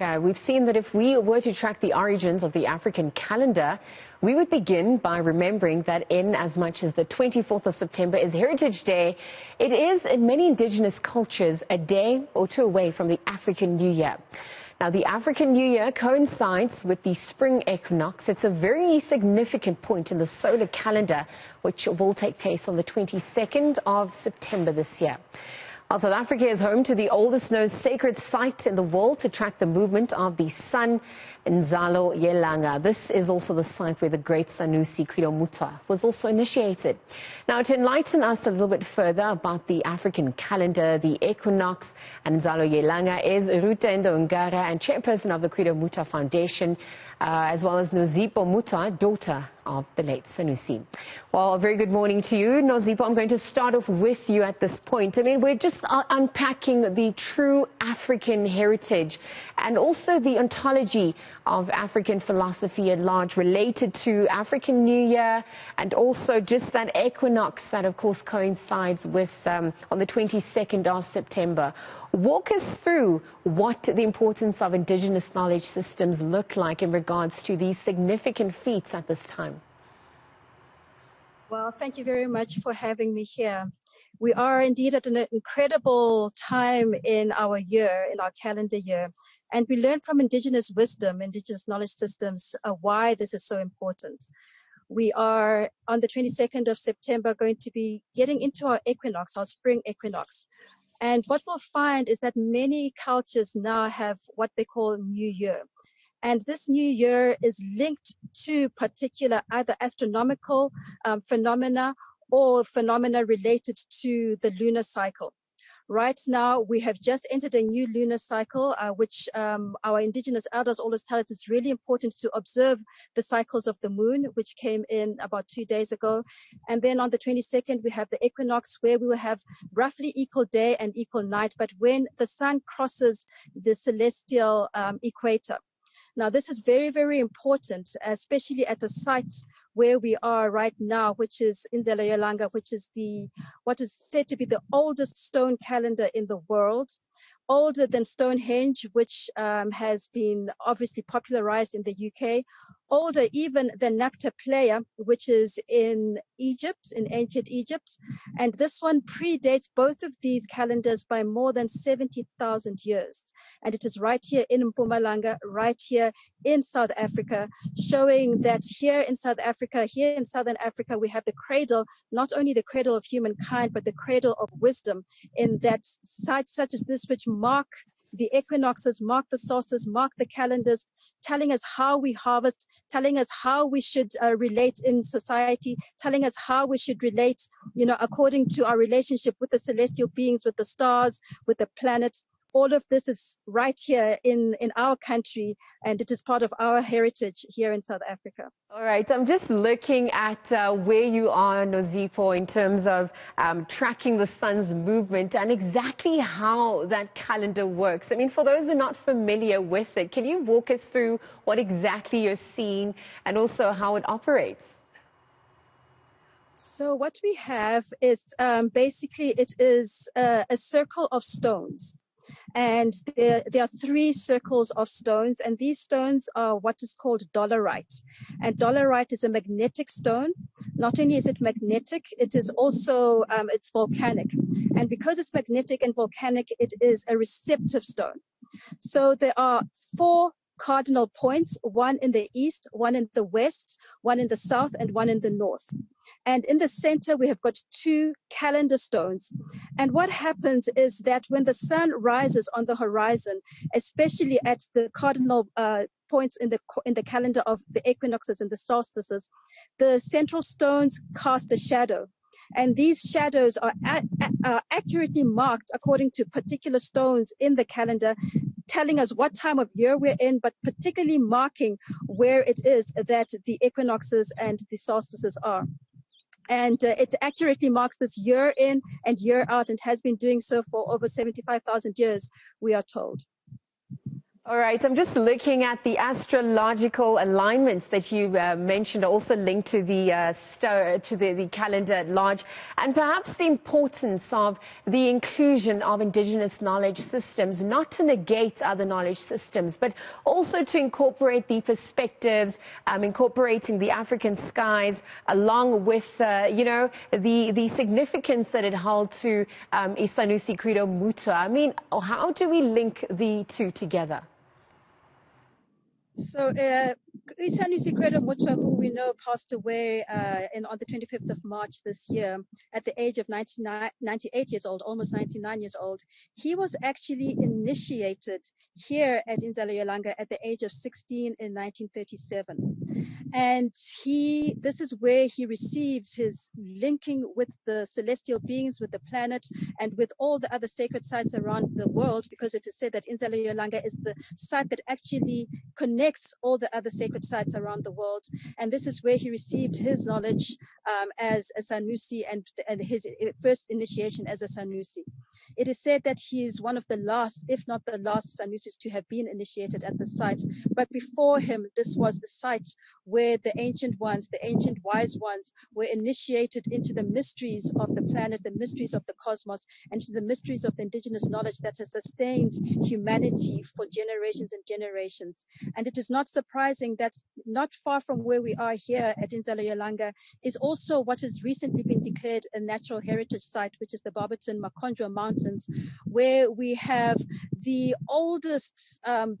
We've seen that if we were to track the origins of the African calendar, we would begin by remembering that in as much as the 24th of September is Heritage Day, it is in many indigenous cultures a day or two away from the African New Year. Now, the African New Year coincides with the spring equinox. It's a very significant point in the solar calendar, which will take place on the 22nd of September this year. South Africa is home to the oldest known sacred site in the world to track the movement of the sun, Inzalo Ye Langa. This is also the site where the great iSanusi, Credo Mutwa, was also initiated. Now, to enlighten us a little bit further about the African calendar, the equinox, and Inzalo Ye Langa is Rutendo Ngara and Chairperson of the Credo Mutwa Foundation, as well as Nozipho Mutwa, daughter of the late Sanusi. Well, a very good morning to you, Nozipho. I'm going to start off with you at this point. I mean, we're just unpacking the true African heritage and also the ontology of African philosophy at large related to African New Year and also just that equinox that, of course, coincides with on the 22nd of September. Walk us through what the importance of indigenous knowledge systems look like in regards to these significant feats at this time. Well, thank you very much for having me here. We are indeed at an incredible time in our year, in our calendar year, and we learn from indigenous wisdom, indigenous knowledge systems, why this is so important. We are on the 22nd of September going to be getting into our equinox, our spring equinox. And what we'll find is that many cultures now have what they call New Year. And this New Year is linked to particular either astronomical phenomena or phenomena related to the lunar cycle. Right now, we have just entered a new lunar cycle, which our indigenous elders always tell us it's really important to observe the cycles of the moon, which came in about 2 days ago. And then on the 22nd, we have the equinox, where we will have roughly equal day and equal night, but when the sun crosses the celestial equator. Now, this is very, very important, especially at a site where we are right now, which is Inzalo Ye Langa, which is what is said to be the oldest stone calendar in the world, older than Stonehenge, which has been obviously popularized in the UK, older even than Nabta Playa, which is in Egypt, in ancient Egypt. And this one predates both of these calendars by more than 70,000 years. And it is right here in Mpumalanga, right here in South Africa, showing that here in South Africa, here in Southern Africa, we have the cradle, not only the cradle of humankind, but the cradle of wisdom in that sites such as this, which mark the equinoxes, mark the solstices, mark the calendars, telling us how we harvest, telling us how we should relate in society, telling us how we should relate, according to our relationship with the celestial beings, with the stars, with the planets. All of this is right here in our country, and it is part of our heritage here in South Africa. All right, I'm just looking at where you are, Nozipho, in terms of tracking the sun's movement and exactly how that calendar works. I mean, for those who are not familiar with it, can you walk us through what exactly you're seeing and also how it operates? So what we have is basically it is a circle of stones. And there are 3 circles of stones, and these stones are what is called dolerite. And dolerite is a magnetic stone. Not only is it magnetic, it is also it's volcanic. And because it's magnetic and volcanic, it is a receptive stone. So there are 4 cardinal points, one in the east, one in the west, one in the south, and one in the north. And in the center, we have got 2 calendar stones. And what happens is that when the sun rises on the horizon, especially at the cardinal points in the calendar of the equinoxes and the solstices, the central stones cast a shadow. And these shadows are accurately marked according to particular stones in the calendar, telling us what time of year we're in, but particularly marking where it is that the equinoxes and the solstices are. And it accurately marks this year in and year out, and has been doing so for over 75,000 years, we are told. All right, I'm just looking at the astrological alignments that you mentioned, also linked to the the calendar at large, and perhaps the importance of the inclusion of indigenous knowledge systems, not to negate other knowledge systems, but also to incorporate the perspectives, incorporating the African skies, along with, the significance that it held to iSanusi Credo Mutwa. I mean, how do we link the two together? So, iSanusi Credo Mutwa, who we know passed away on the 25th of March this year at the age of 98 years old, almost 99 years old, he was actually initiated here at Inzalo Ye Langa at the age of 16 in 1937. And this is where he received his linking with the celestial beings, with the planet, and with all the other sacred sites around the world, because it is said that Inzalo Ye Langa is the site that actually connects all the other sacred sites around the world. And this is where he received his knowledge as a Sanusi and his first initiation as a Sanusi. It is said that he is one of the last, if not the last, Sanusis to have been initiated at the site. But before him, this was the site where the ancient ones, the ancient wise ones, were initiated into the mysteries of the planet, the mysteries of the cosmos, and to the mysteries of the indigenous knowledge that has sustained humanity for generations and generations. And it is not surprising that not far from where we are here at Inzalo Ye Langa is also what has recently been declared a natural heritage site, which is the Barberton Makondro Mountains, where we have the oldest,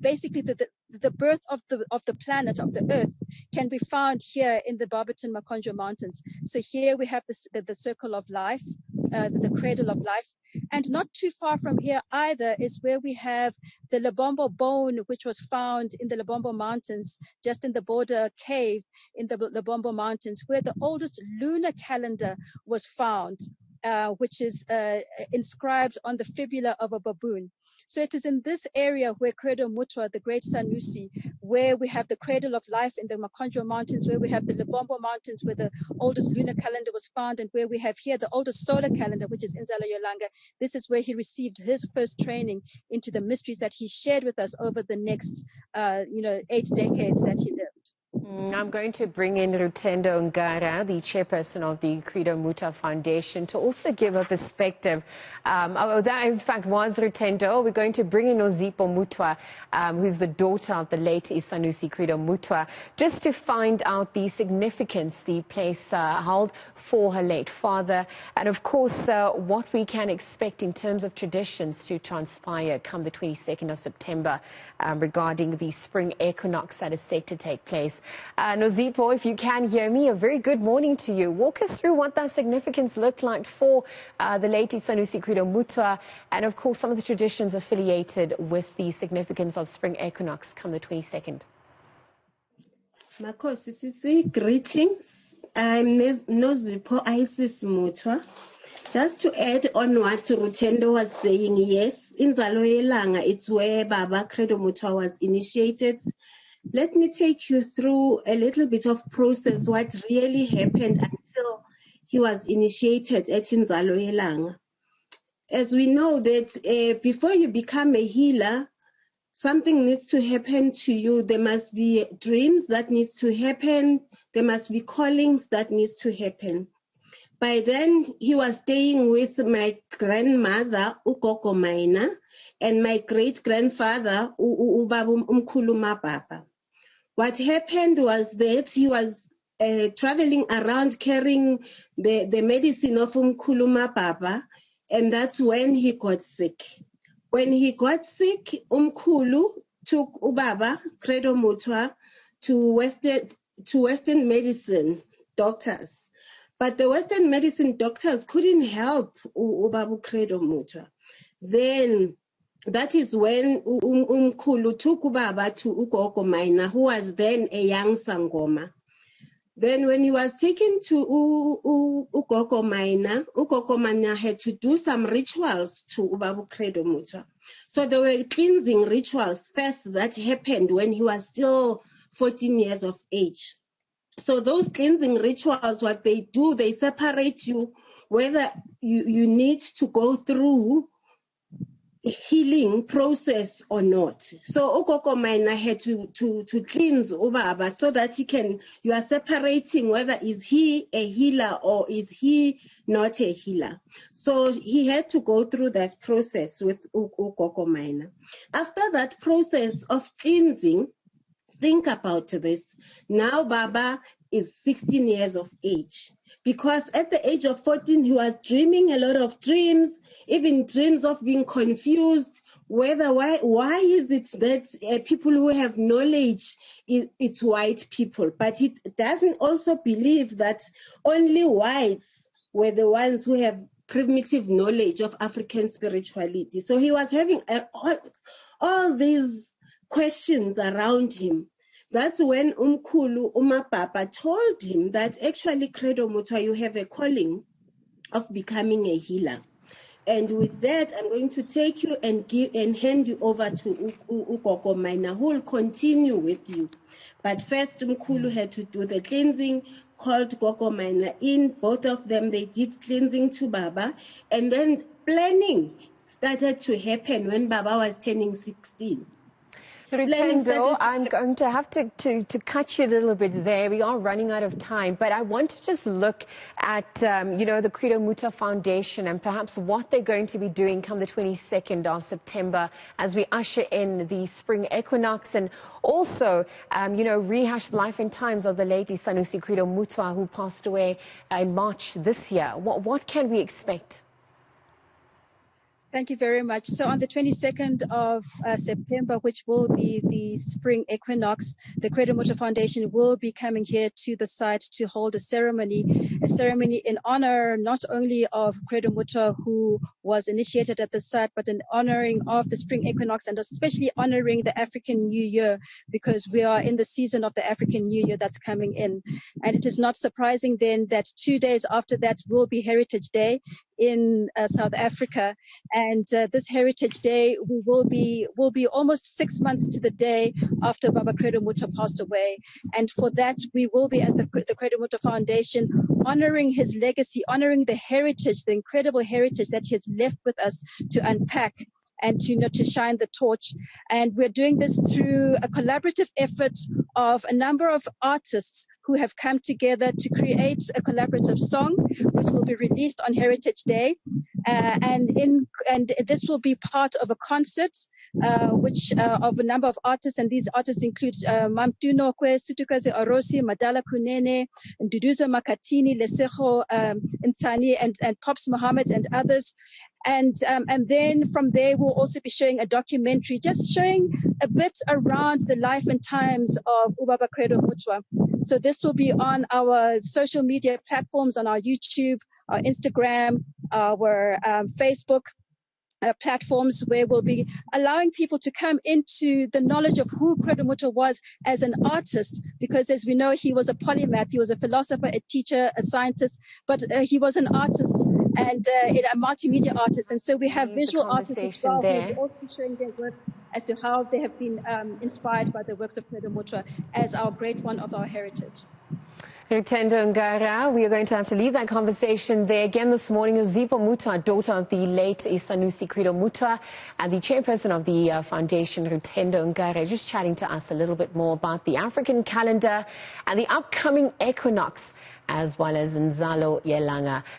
basically the birth of the planet, of the earth, can be found here in the Barberton Makondro Mountains. So here we have the circle of life, the cradle of life. And not too far from here either is where we have the Lebombo bone, which was found in the Lebombo Mountains, just in the border cave in the Lebombo Mountains, where the oldest lunar calendar was found, which is inscribed on the fibula of a baboon. So it is in this area where Credo Mutwa, the great Sanusi, where we have the cradle of life in the Makondro Mountains, where we have the Lebombo Mountains, where the oldest lunar calendar was found, and where we have here the oldest solar calendar, which is Inzalo Ye Langa. This is where he received his first training into the mysteries that he shared with us over the next, 8 decades that he lived. I'm going to bring in Rutendo Ngara, the chairperson of the Credo Mutwa Foundation, to also give a perspective. That, in fact, was Rutendo. We're going to bring in Nozipho Mutwa, who's the daughter of the late iSanusi Credo Mutwa, just to find out the significance the place held for her late father, and, of course, what we can expect in terms of traditions to transpire come the 22nd of September regarding the spring equinox that is set to take place. Nozipho, if you can hear me, a very good morning to you. Walk us through what that significance looked like for the late iSanusi Credo Mutwa, and of course some of the traditions affiliated with the significance of spring equinox come the 22nd. Makosi Sisi, greetings. I'm Nozipho Mutwa. Just to add on what Rutendo was saying, yes, Inzalo Ye Langa, it's where Baba Credo Mutwa was initiated. Let me take you through a little bit of process, what really happened until he was initiated at Inzalo Ye Langa. As we know that before you become a healer, something needs to happen to you. There must be dreams that needs to happen. There must be callings that needs to happen. By then, he was staying with my grandmother, Ukoko Maina, and my great-grandfather, Ubabu Umkuluma Papa. What happened was that he was traveling around carrying the medicine of Umkuluma Papa, and that's when he got sick. When he got sick, Umkulu took Ubaba, Credo Mutwa, to Western medicine doctors. But the Western medicine doctors couldn't help Ubabu Credo Mutwa. Then that is when Umkulu took Ubaba to Ukoko Maina, who was then a young Sangoma. Then when he was taken to Ukoko Maina had to do some rituals to Ubabu Credo Mutwa. So there were cleansing rituals first that happened when he was still 14 years of age. So those cleansing rituals, what they do, they separate you, whether you need to go through healing process or not. So Ugogo Maina had to cleanse Ubaba so that you are separating whether is he a healer or is he not a healer. So he had to go through that process with Ugogo Maina. After that process of cleansing, think about this. Now Baba is 16 years of age. Because at the age of 14, he was dreaming a lot of dreams, even dreams of being confused, why is it that people who have knowledge, it's white people. But it doesn't also believe that only whites were the ones who have primitive knowledge of African spirituality. So he was having all these questions around him. That's when Umkulu Umapapa told him that actually, Credo Mutwa, you have a calling of becoming a healer. And with that, I'm going to take you and hand you over to Ugogo Maina, who will continue with you. But first, Umkulu had to do the cleansing, called Gogo Maina in. Both of them, they did cleansing to Baba. And then planning started to happen when Baba was turning 16. Rutendo, I'm going to have to cut you a little bit there. We are running out of time, but I want to just look at, the Credo Mutwa Foundation and perhaps what they're going to be doing come the 22nd of September as we usher in the spring equinox, and also, rehash the life and times of the late iSanusi Credo Mutwa, who passed away in March this year. What can we expect? Thank you very much. So on the 22nd of September, which will be the spring equinox, the Credo Mutwa Foundation will be coming here to the site to hold a ceremony in honor not only of Credo Mutwa, who was initiated at the site, but in honoring of the spring equinox, and especially honoring the African New Year, because we are in the season of the African New Year that's coming in. And it is not surprising then that 2 days after that will be Heritage Day in South Africa. And this Heritage Day will be almost 6 months to the day after Baba Credo Mutwa passed away. And for that, we will be, as the Credo Mutwa Foundation, honoring his legacy, honoring the heritage, the incredible heritage that he has left with us to unpack and to shine the torch. And we're doing this through a collaborative effort of a number of artists who have come together to create a collaborative song, which will be released on Heritage Day. And this will be part of a concert of a number of artists, and these artists include Mamtuno Kwe, Sutukaze Orosi, Madala Kunene, Nduduzo Makatini, Lesego Ntani, and Pops Muhammad and others. And then from there, we'll also be showing a documentary, just showing a bit around the life and times of Ubaba Credo Mutwa. So this will be on our social media platforms, on our YouTube, our Instagram, our Facebook platforms, where we'll be allowing people to come into the knowledge of who Credo Mutwa was as an artist, because as we know, he was a polymath, he was a philosopher, a teacher, a scientist, but he was an artist and a multimedia artist. And so we have visual artists as well, who are also showing their work as to how they have been inspired by the works of Credo Mutwa as our great one of our heritage. Rutendo Ngara, we are going to have to leave that conversation there. Again this morning, Nozipho Mutwa, daughter of the late iSanusi Credo Mutwa, and the chairperson of the foundation, Rutendo Ngara, just chatting to us a little bit more about the African calendar and the upcoming equinox, as well as Inzalo Ye Langa.